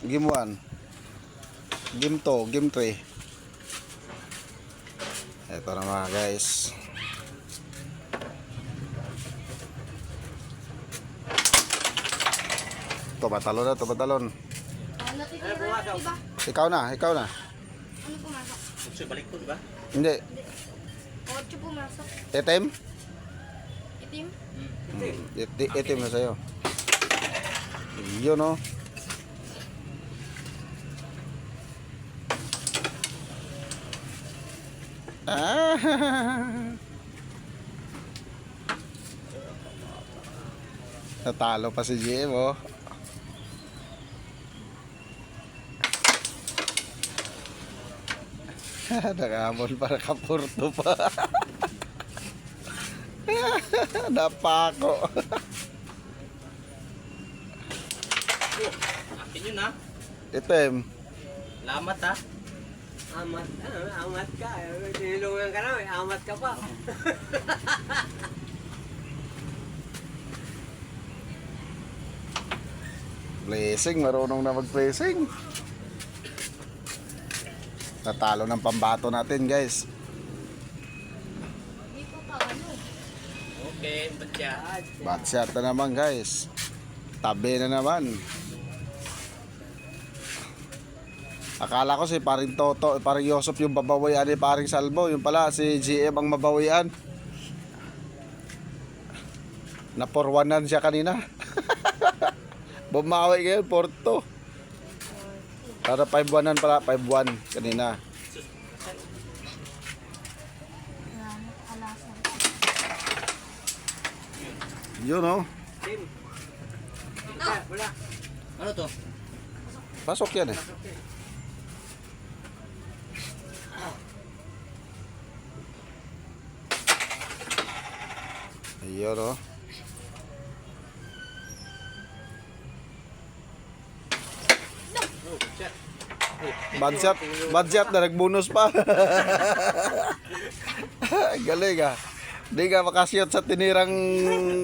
Game 1. Game 2. Game 3. Ito na mga guys. Ito batalon na. Ito batalon. Ikaw na. Ikaw na. Ano pumasok? Balik ko, diba? Hindi. 8 pumasok. Itim? Itim? Itim na sa'yo. Yun o. Natalo pa si GM oh. Nakamon para kapurto pa. Napako. Akin yun ha. Itim. Lamat ha. Amat, amat ka. Tinulungan ka namin, amat ka pa. Blessing, marunong na mag-blessing. Natalo ng pambato natin guys. Hindi ko pa ano. Okay, ba't yan? Bat shot na naman guys. Tabi na naman. Akala ko si paring Toto, paring Yosop yung babawian ni paring Salvo. Yung pala si GM ang mabawian. Naporwanan siya kanina. Bumawi ngayon, Porto. Para 5-1 pala, 5-1 kanina. Alasan. Yun oh. Tim. Wala. Ano to? Pasok yan eh. Ayun oh. Oh, chat. Bad shot na nagbonus pa. Galing ah. Di ka makashoot sa tinirang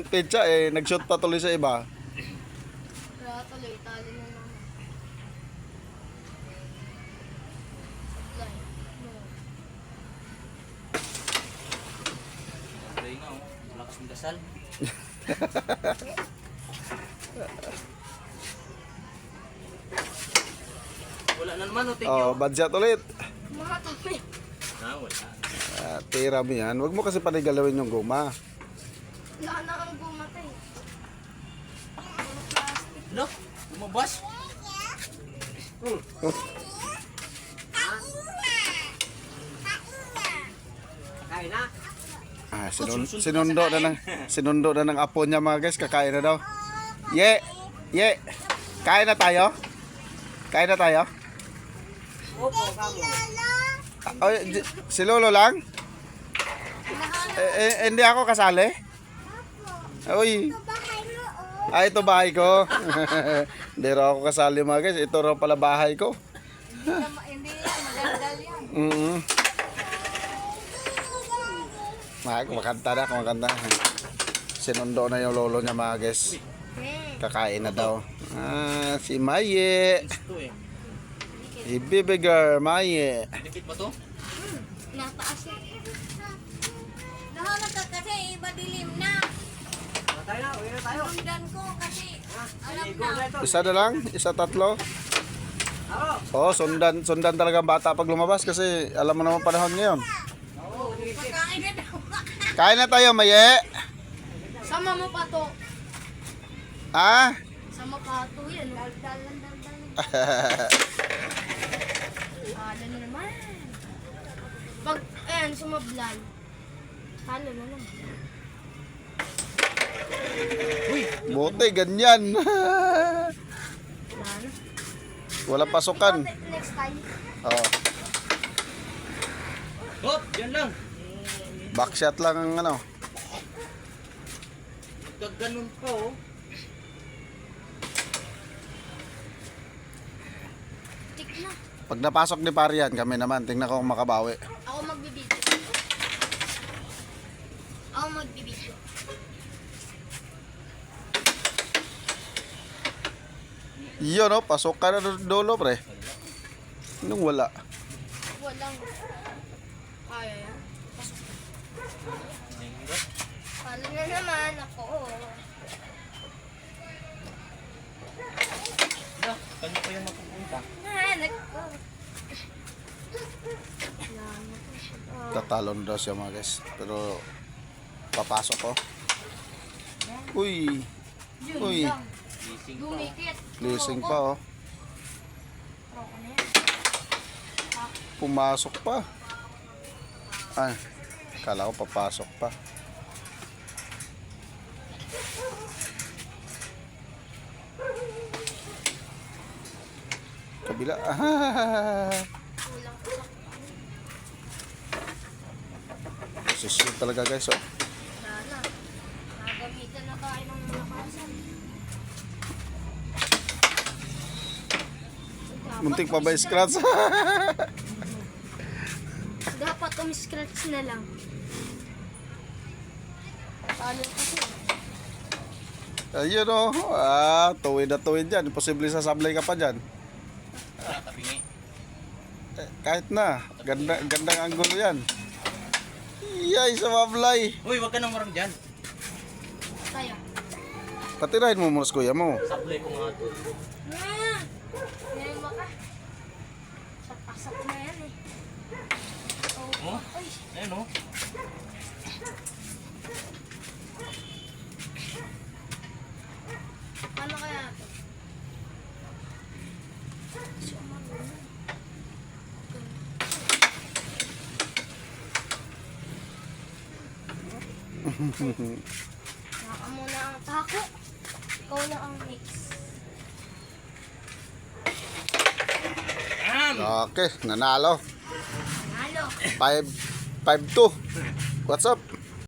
pitcha eh. Nag-shoot pa tuloy sa iba. Kaya tuloy, talo na naman. Sablay. No. Play nga oh. Malakas ng dasal. Wala na naman oh, thank you. Oh, bad shot ulit. Mga tabi. Wala. Tira mo yan. Huwag mo kasi panigalawin yung guma. Wala na ang gumatay. Ano? Lumabas? Kain na. Sinundo na ng apo niya mga guys. Kakain na daw. Ye. Kain na tayo? Kain na tayo? Opo, kamo. Si Lolo lang? Hindi ako kasali? Uy. Ito bahay ko. Hindi raw ako kasali mga guys. Ito raw pala bahay ko. Hindi yan, magandal yan. Kumakanta. Sinundo na yung lolo niya mga guys. Kakain na daw. Si Maye. Ito eh. Ibibigar, Maye. Dikit ba to? Nataas yan. Nahanap ka kasi iba dilim na. Tayo na, uwi na tayo. Sundan ko kasi alam Igo na na. ito. Isa na lang? Isa tatlo? Oo. Oh, sundan talaga ang bata pag lumabas kasi alam mo naman panahon ngayon. Oo, ulitin. Pagkain na daw. Kain na tayo, Maye. Sama mo pa to. Ah? Sama pa to yan. Daldalan. Talo na naman. Pag, ayan, sumablay. Talo na naman. Buti, ganyan. Wala na. Wala pasukan. Next time. Oh, Hop! Yan lang. backshot lang ang ano. Gaganon pa oh. Tik na. Pag napasok ni Parian, kami naman. Tingnan ko kung makabawi. Ako magbibidyo. Yun, oh, pasok ka na doon dulo, pre. Nung wala. Walang. Kaya yan. Palo na naman ako. Hala, kanya pa yan mapupunta. Nahanap ko. Tatalon daw siya mga guys. Pero papasok ko. Uy. Yun Uy. lang. Gising pa. Dumikit. Lising pa oh. Roko na yan. Pumasok pa. Ay. Kala ko papasok pa. Kabila. Kulang ko sa Posisyon talaga guys oh. sana. Nagamitan na tayo ng malakasan. Muntik pa ba scratch? Dapat scratch na lang. Paano kasi? Ayun oh. Tuwid na tuwid yan. Imposible sasablay ka pa dyan. Tara, tabingi. Kahit na. Gandang anggulo yan. Yay, sumablay. Uy, wag ka nang marang dyan. Tayo. Patirahin mo muna sa kuya mo. Sablay ko nga ito. Ngayon mo ka. Sapak na yan eh. Oh, Ay, ayun oh. paano kaya ito? Naka muna ang tako. Ikaw na ang mix. Okay, nanalo. Halo. 5-2. What's up?